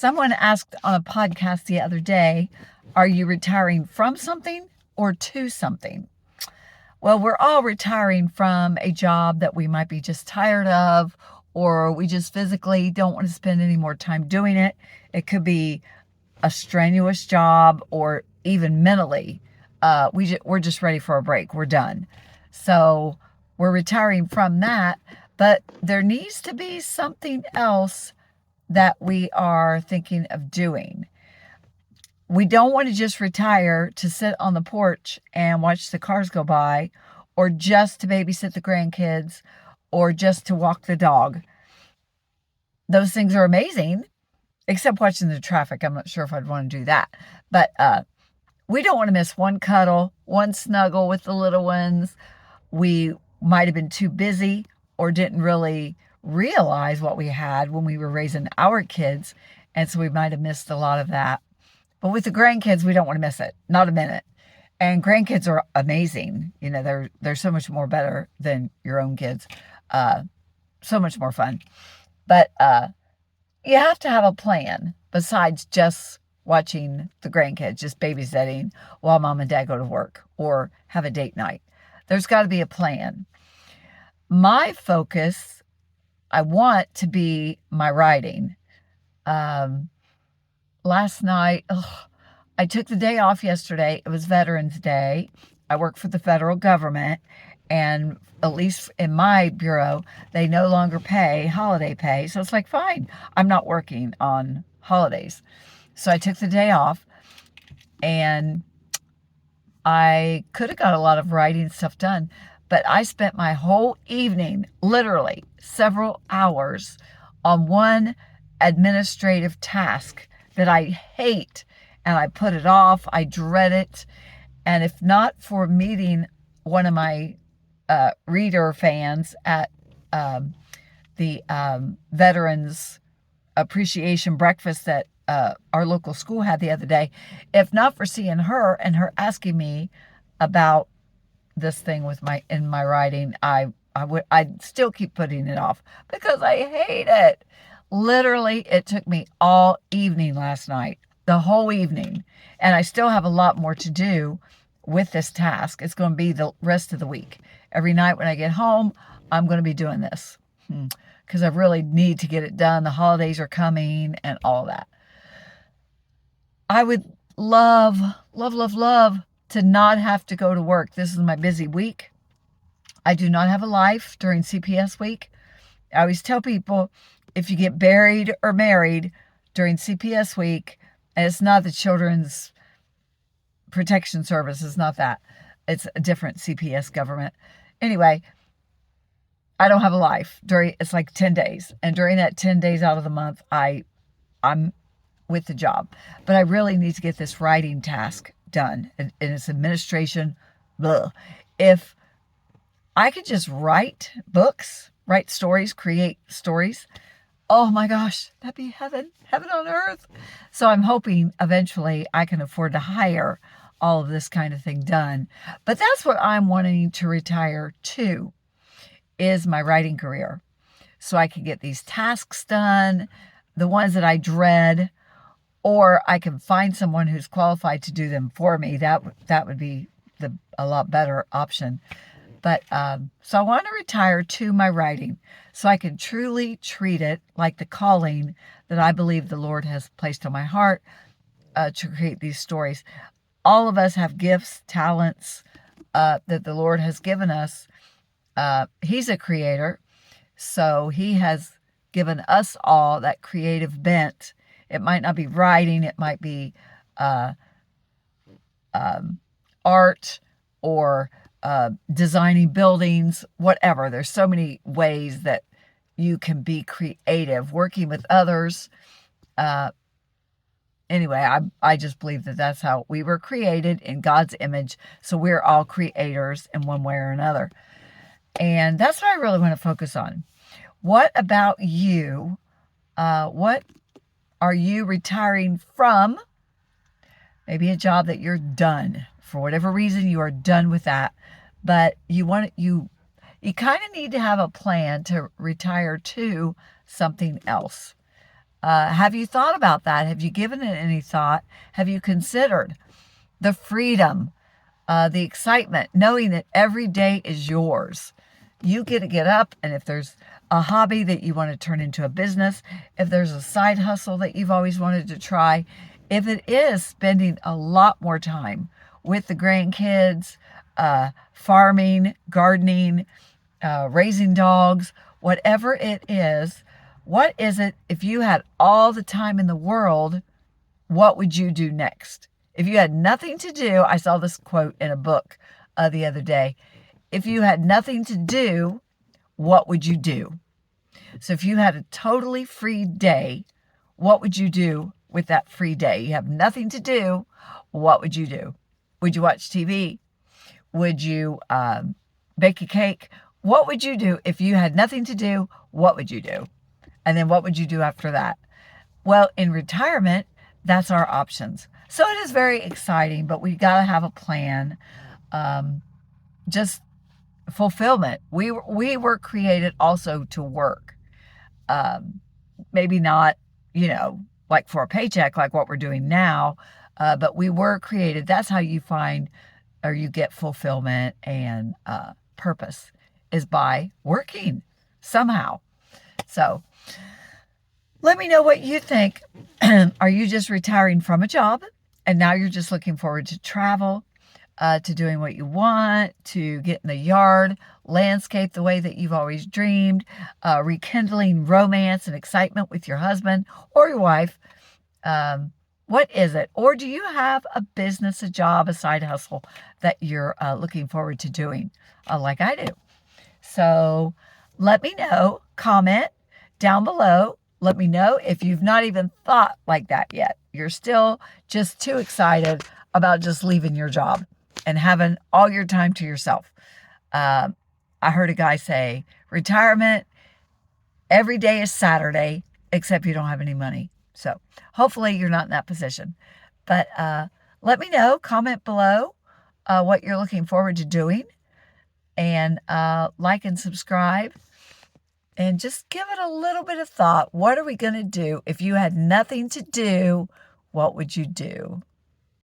Someone asked on a podcast the other day, are you retiring from something or to something? Well, we're all retiring from a job that we might be just tired of, or we just physically don't want to spend any more time doing it. It could be a strenuous job, or even mentally, we're just ready for a break. We're done. So we're retiring from that, but there needs to be something else that we are thinking of doing. We don't want to just retire to sit on the porch and watch the cars go by, or just to babysit the grandkids, or just to walk the dog. Those things are amazing, except watching the traffic. I'm not sure if I'd want to do that. But we don't want to miss one cuddle, one snuggle with the little ones. We might have been too busy or didn't really realize what we had when we were raising our kids. And so we might have missed a lot of that. But with the grandkids, we don't want to miss it. Not a minute. And grandkids are amazing. You know, they're so much more better than your own kids. So much more fun. But you have to have a plan besides just watching the grandkids, just babysitting while mom and dad go to work or have a date night. There's got to be a plan. My focus, I want to be my writing. Last night, I took the day off yesterday. It was Veterans Day. I work for the federal government, and at least in my bureau, they no longer pay holiday pay. So it's like, fine, I'm not working on holidays. So I took the day off, and I could have got a lot of writing stuff done, but I spent my whole evening, literally several hours, on one administrative task that I hate, and I put it off. I dread it. And if not for meeting one of my reader fans at the Veterans Appreciation Breakfast that our local school had the other day, if not for seeing her and her asking me about this thing in my writing, I'd still keep putting it off because I hate it. Literally, it took me all evening last night, the whole evening, and I still have a lot more to do with this task. It's going to be the rest of the week. Every night when I get home, I'm going to be doing this because I really need to get it done. The holidays are coming and all that. I would love, love, love, love to not have to go to work. This is my busy week. I do not have a life during CPS week. I always tell people, if you get buried or married during CPS week, and it's not the Children's Protection Service, it's not that. It's a different CPS government. Anyway, I don't have a life. It's like 10 days. And during that 10 days out of the month, I'm with the job. But I really need to get this writing task done. And it's administration. Blah. If I could just write books, write stories, create stories, oh my gosh, that'd be heaven on earth. So I'm hoping eventually I can afford to hire all of this kind of thing done. But that's what I'm wanting to retire to, is my writing career. So I can get these tasks done, the ones that I dread, or I can find someone who's qualified to do them for me. That would be a lot better option. But so I want to retire to my writing so I can truly treat it like the calling that I believe the Lord has placed on my heart to create these stories. All of us have gifts, talents that the Lord has given us. He's a creator, so He has given us all that creative bent. It might not be writing, it might be art or designing buildings, whatever. There's so many ways that you can be creative, working with others. Anyway, I just believe that that's how we were created, in God's image. So we're all creators in one way or another. And that's what I really want to focus on. What about you? What are you retiring from? Maybe a job that you're done. For whatever reason, you are done with that. But you kind of need to have a plan to retire to something else. Have you thought about that? Have you given it any thought? Have you considered the freedom, the excitement, knowing that every day is yours? You get to get up, and if there's a hobby that you want to turn into a business, if there's a side hustle that you've always wanted to try, if it is spending a lot more time with the grandkids, farming, gardening, raising dogs, whatever it is, what is it, if you had all the time in the world, what would you do next? If you had nothing to do, I saw this quote in a book the other day. If you had nothing to do, what would you do? So if you had a totally free day, what would you do with that free day? You have nothing to do. What would you do? Would you watch TV? Would you bake a cake? What would you do if you had nothing to do? What would you do? And then what would you do after that? Well, in retirement, that's our options. So it is very exciting, but we got to have a plan. Just fulfillment. We were created also to work. Maybe not, like for a paycheck, like what we're doing now, but we were created. That's how you find or you get fulfillment and purpose, is by working somehow. So let me know what you think. Are you just retiring from a job and now you're just looking forward to travel, to doing what you want, to get in the yard, landscape the way that you've always dreamed, rekindling romance and excitement with your husband or your wife? What is it? Or do you have a business, a job, a side hustle that you're looking forward to doing, like I do? So let me know. Comment down below. Let me know if you've not even thought like that yet. You're still just too excited about just leaving your job and having all your time to yourself. I heard a guy say, retirement, every day is Saturday, except you don't have any money. So hopefully you're not in that position. But let me know, comment below what you're looking forward to doing. And like and subscribe. And just give it a little bit of thought. What are we going to do? If you had nothing to do, what would you do?